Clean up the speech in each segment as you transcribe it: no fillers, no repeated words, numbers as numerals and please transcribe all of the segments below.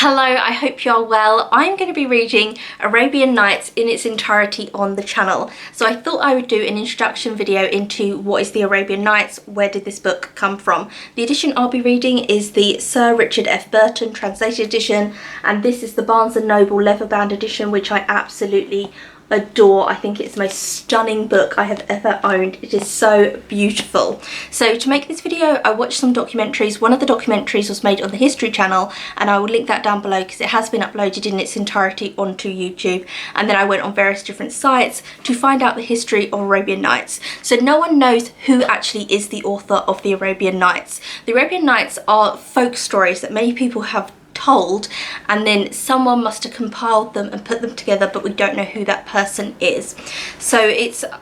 Hello, I hope you're well. I'm going to be reading Arabian Nights in its entirety on the channel. So I thought I would do an introduction video into what is the Arabian Nights, where did this book come from. The edition I'll be reading is the Sir Richard F. Burton translated edition, and this is the Barnes & Noble leather-bound edition, which I absolutely adore. I think it's the most stunning book I have ever owned. It is so beautiful. So to make this video, I watched some documentaries. One of the documentaries was made on the History Channel, and I will link that down below because it has been uploaded in its entirety onto YouTube. And then I went on various different sites to find out the history of Arabian Nights. So no one knows who actually is the author of the Arabian Nights. The Arabian Nights are folk stories that many people have told, and then someone must have compiled them and put them together, but we don't know who that person is. So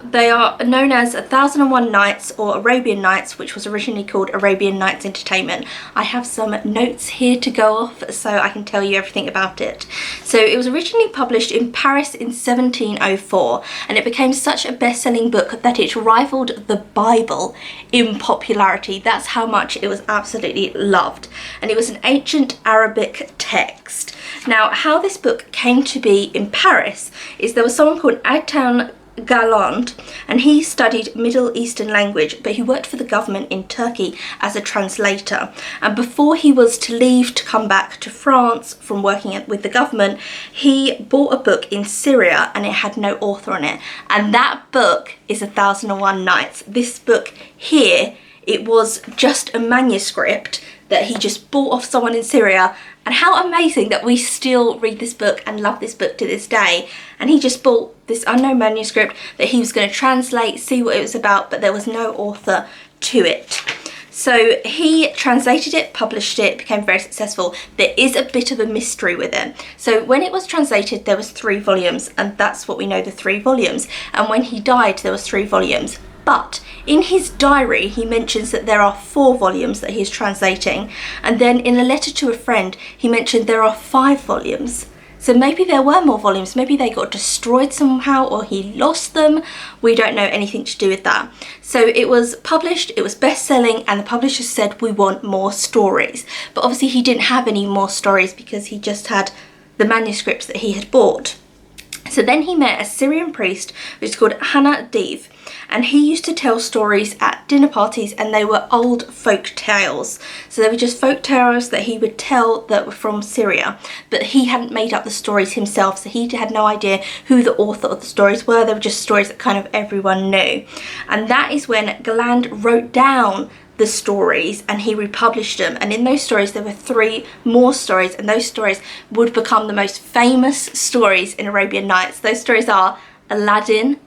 they are known as 1001 Nights or Arabian Nights, which was originally called Arabian Nights Entertainment. I have some notes here to go off so I can tell you everything about it. So it was originally published in Paris in 1704, and it became such a best-selling book that it rivaled the Bible in popularity. That's how much it was absolutely loved, and it was an ancient Arabic text. Now, how this book came to be in Paris is there was someone called Galand, and he studied Middle Eastern language, but he worked for the government in Turkey as a translator. And before he was to leave to come back to France from working with the government, he bought a book in Syria, and it had no author on it. And that book is 1001 Nights. This book here, it was just a manuscript that he just bought off someone in Syria. And how amazing that we still read this book and love this book to this day. And he just bought this unknown manuscript that he was going to translate, see what it was about, but there was no author to it. So he translated it, published it, became very successful. There is a bit of a mystery with it. So when it was translated, there was 3 volumes, and that's what we know, the 3 volumes. And when he died, there was 3 volumes. But in his diary, he mentions that there are 4 volumes that he's translating. And then in a letter to a friend, he mentioned there are 5 volumes. So maybe there were more volumes. Maybe they got destroyed somehow, or he lost them. We don't know anything to do with that. So it was published, it was best-selling, and the publisher said, we want more stories. But obviously he didn't have any more stories because he just had the manuscripts that he had bought. So then he met a Syrian priest who's called Hannah Dev, and he used to tell stories at dinner parties, and they were old folk tales. So they were just folk tales that he would tell that were from Syria, but he hadn't made up the stories himself, so he had no idea who the author of the stories were. They were just stories that kind of everyone knew. And that is when Galand wrote down the stories and he republished them, and in those stories there were 3 more stories, and those stories would become the most famous stories in Arabian Nights. Those stories are Aladdin,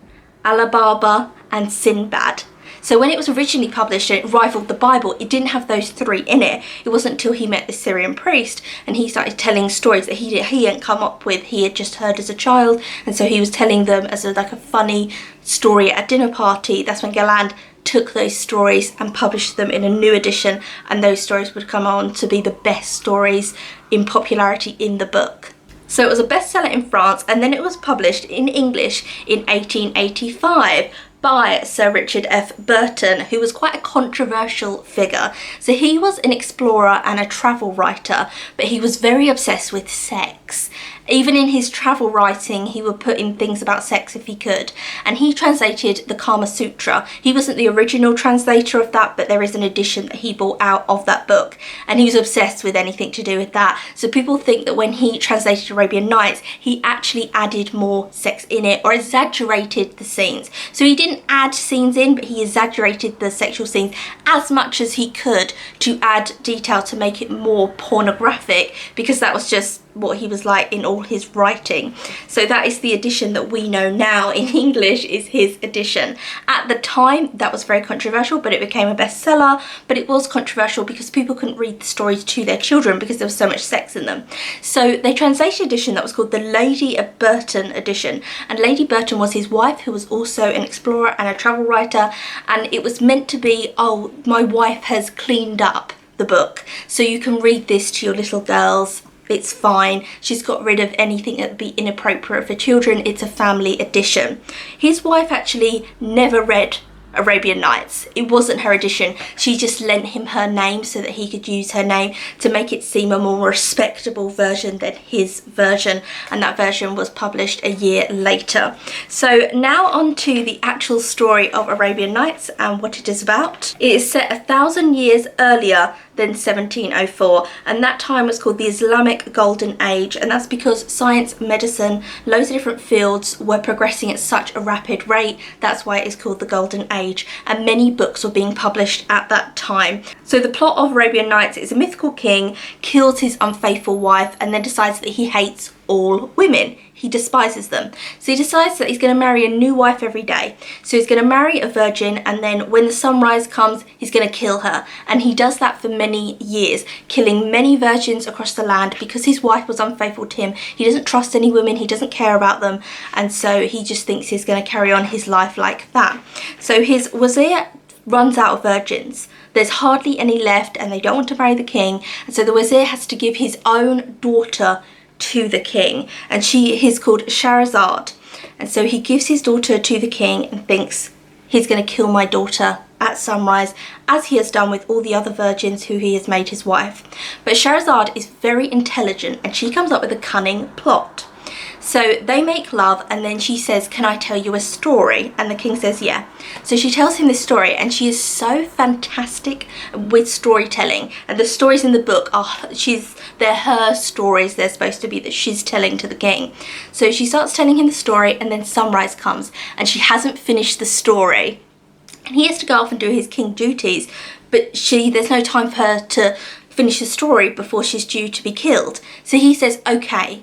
Alibaba and Sinbad. So when it was originally published and it rivaled the Bible, it didn't have those 3 in it. It wasn't until he met the Syrian priest and he started telling stories that he hadn't come up with, he had just heard as a child, and so he was telling them as like a funny story at a dinner party. That's when Galand took those stories and published them in a new edition, and those stories would come on to be the best stories in popularity in the book. So it was a bestseller in France, and then it was published in English in 1885 by Sir Richard F. Burton, who was quite a controversial figure. So he was an explorer and a travel writer, but he was very obsessed with sex. Even in his travel writing, he would put in things about sex if he could. And he translated the Kama Sutra. He wasn't the original translator of that, but there is an edition that he bought out of that book. And he was obsessed with anything to do with that. So people think that when he translated Arabian Nights, he actually added more sex in it or exaggerated the scenes. So he didn't add scenes in, but he exaggerated the sexual scenes as much as he could to add detail to make it more pornographic, because that was just what he was like in all his writing. So that is the edition that we know now in English is his edition. At the time, that was very controversial, but it became a bestseller. But it was controversial because people couldn't read the stories to their children because there was so much sex in them. So they translated an edition that was called the Lady of Burton edition, and Lady Burton was his wife, who was also an explorer and a travel writer, and it was meant to be, oh, my wife has cleaned up the book, so you can read this to your little girls. It's fine. She's got rid of anything that would be inappropriate for children. It's a family edition. His wife actually never read Arabian Nights. It wasn't her edition. She just lent him her name so that he could use her name to make it seem a more respectable version than his version, and that version was published a year later. So now on to the actual story of Arabian Nights and what it is about. It is set 1,000 years earlier than 1704, and that time was called the Islamic Golden Age, and that's because science, medicine, loads of different fields were progressing at such a rapid rate. That's why it is called the Golden Age, and many books were being published at that time. So the plot of Arabian Nights is a mythical king kills his unfaithful wife and then decides that he hates all women. He despises them. So he decides that he's going to marry a new wife every day. So he's going to marry a virgin, and then when the sunrise comes, he's going to kill her. And he does that for many years, killing many virgins across the land because his wife was unfaithful to him. He doesn't trust any women, he doesn't care about them, and so he just thinks he's going to carry on his life like that. So his wazir runs out of virgins. There's hardly any left, and they don't want to marry the king, and so the wazir has to give his own daughter to the king, and she is called Charizard. And so he gives his daughter to the king and thinks he's going to kill my daughter at sunrise, as he has done with all the other virgins who he has made his wife. But Charizard is very intelligent, and she comes up with a cunning plot. So they make love, and then she says, "Can I tell you a story?" And the king says, "Yeah." So she tells him this story, and she is so fantastic with storytelling. And the stories in the book they're her stories. They're supposed to be that she's telling to the king. So she starts telling him the story, and then sunrise comes, and she hasn't finished the story. And he has to go off and do his king duties, but there's no time for her to finish the story before she's due to be killed. So he says, "Okay,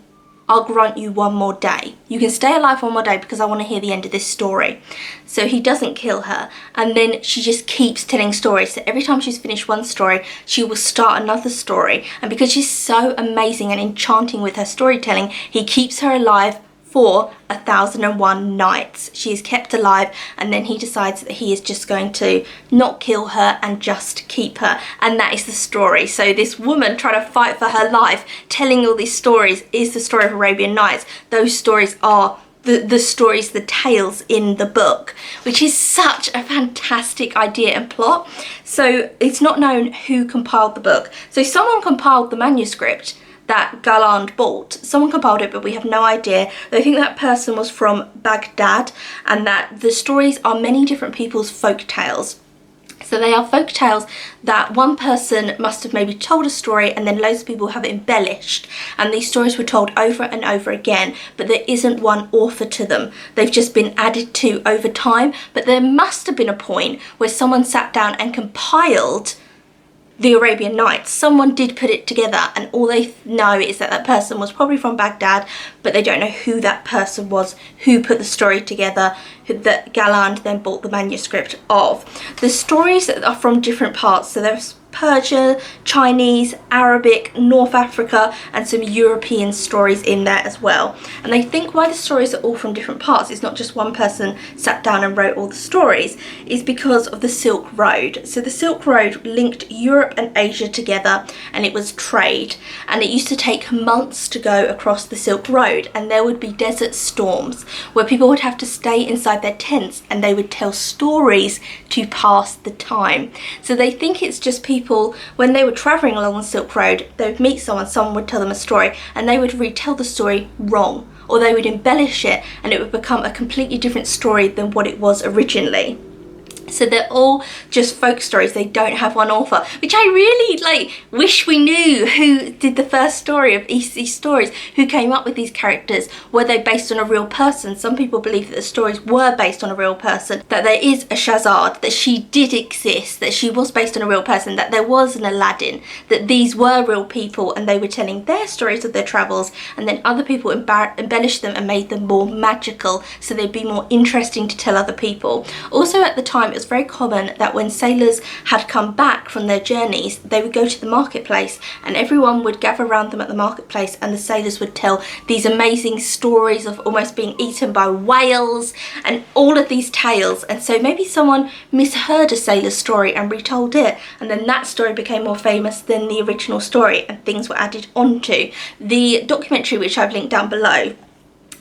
I'll grant you one more day. You can stay alive one more day because I want to hear the end of this story." So he doesn't kill her, and then she just keeps telling stories. So every time she's finished one story, she will start another story. And because she's so amazing and enchanting with her storytelling, he keeps her alive for 1,001 nights. She is kept alive, and then he decides that he is just going to not kill her and just keep her, and that is the story. So this woman trying to fight for her life, telling all these stories, is the story of Arabian Nights. Those stories are the stories, the tales in the book, which is such a fantastic idea and plot. So it's not known who compiled the book. So someone compiled the manuscript that Galland bought. Someone compiled it, but we have no idea. They think that person was from Baghdad, and that the stories are many different people's folk tales. So they are folk tales that one person must have maybe told a story, and then loads of people have embellished, and these stories were told over and over again, but there isn't one author to them. They've just been added to over time, but there must have been a point where someone sat down and compiled the Arabian Nights. Someone did put it together, and all they know is that that person was probably from Baghdad, but they don't know who that person was, who put the story together, that Galland then bought the manuscript of. The stories are from different parts, so there's Persia, Chinese, Arabic, North Africa, and some European stories in there as well. And they think why the stories are all from different parts, it's not just one person sat down and wrote all the stories, is because of the Silk Road. So the Silk Road linked Europe and Asia together, and it was trade. And it used to take months to go across the Silk Road, and there would be desert storms where people would have to stay inside their tents, and they would tell stories to pass the time. So they think it's just people, when they were travelling along the Silk Road, they would meet someone would tell them a story, and they would retell the story wrong, or they would embellish it, and it would become a completely different story than what it was originally. So they're all just folk stories. They don't have one author, which I really wish we knew who did the first story of these stories, who came up with these characters. Were they based on a real person? Some people believe that the stories were based on a real person, that there is a Charizard, that she did exist, that she was based on a real person, that there was an Aladdin, that these were real people and they were telling their stories of their travels, and then other people embellished them and made them more magical so they'd be more interesting to tell other people. Also at the time, it was very common that when sailors had come back from their journeys, they would go to the marketplace, and everyone would gather around them at the marketplace, and the sailors would tell these amazing stories of almost being eaten by whales and all of these tales. And so maybe someone misheard a sailor's story and retold it, and then that story became more famous than the original story, and things were added onto. The documentary, which I've linked down below,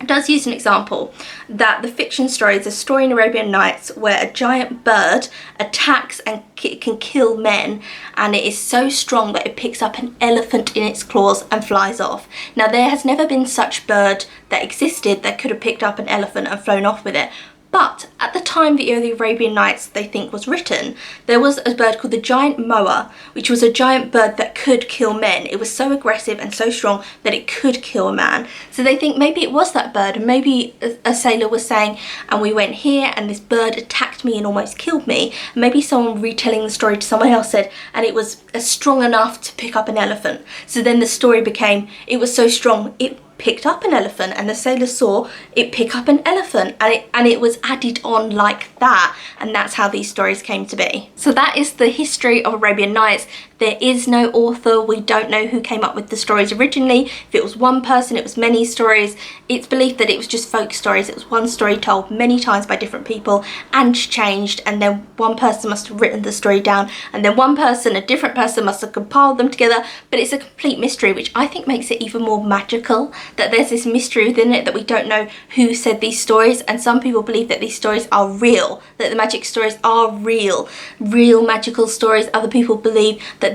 does use an example that the fiction story is a story in Arabian Nights where a giant bird attacks and can kill men, and it is so strong that it picks up an elephant in its claws and flies off. Now, there has never been such bird that existed that could have picked up an elephant and flown off with it. But at the time the Arabian Nights, they think, was written, there was a bird called the giant moa, which was a giant bird that could kill men. It was so aggressive and so strong that it could kill a man. So they think maybe it was that bird, and maybe a sailor was saying, and we went here and this bird attacked me and almost killed me. And maybe someone retelling the story to someone else said, and it was strong enough to pick up an elephant. So then the story became, it was so strong, it picked up an elephant, and the sailor saw it pick up an elephant, and it was added on like that, and that's how these stories came to be. So that is the history of Arabian Nights. There is no author. We don't know who came up with the stories originally. If it was one person, it was many stories. It's believed that it was just folk stories. It was one story told many times by different people and changed, and then one person must have written the story down, and then one person, a different person, must have compiled them together. But it's a complete mystery, which I think makes it even more magical, that there's this mystery within it, that we don't know who said these stories. And some people believe that these stories are real, that the magic stories are real magical stories. Other people believe that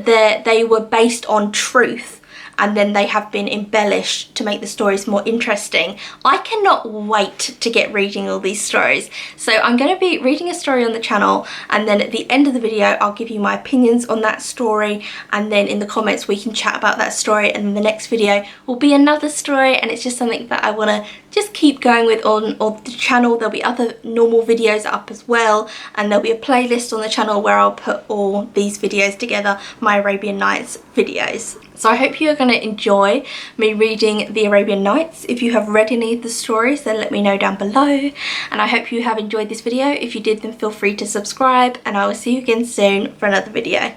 they were based on truth, and then they have been embellished to make the stories more interesting. I cannot wait to get reading all these stories. So I'm going to be reading a story on the channel, and then at the end of the video I'll give you my opinions on that story, and then in the comments we can chat about that story, and then the next video will be another story. And it's just something that I want to just keep going with on the channel. There'll be other normal videos up as well, and there'll be a playlist on the channel where I'll put all these videos together, my Arabian Nights videos. So I hope you're going to enjoy me reading the Arabian Nights. If you have read any of the stories, then let me know down below. And I hope you have enjoyed this video. If you did, then feel free to subscribe, and I will see you again soon for another video.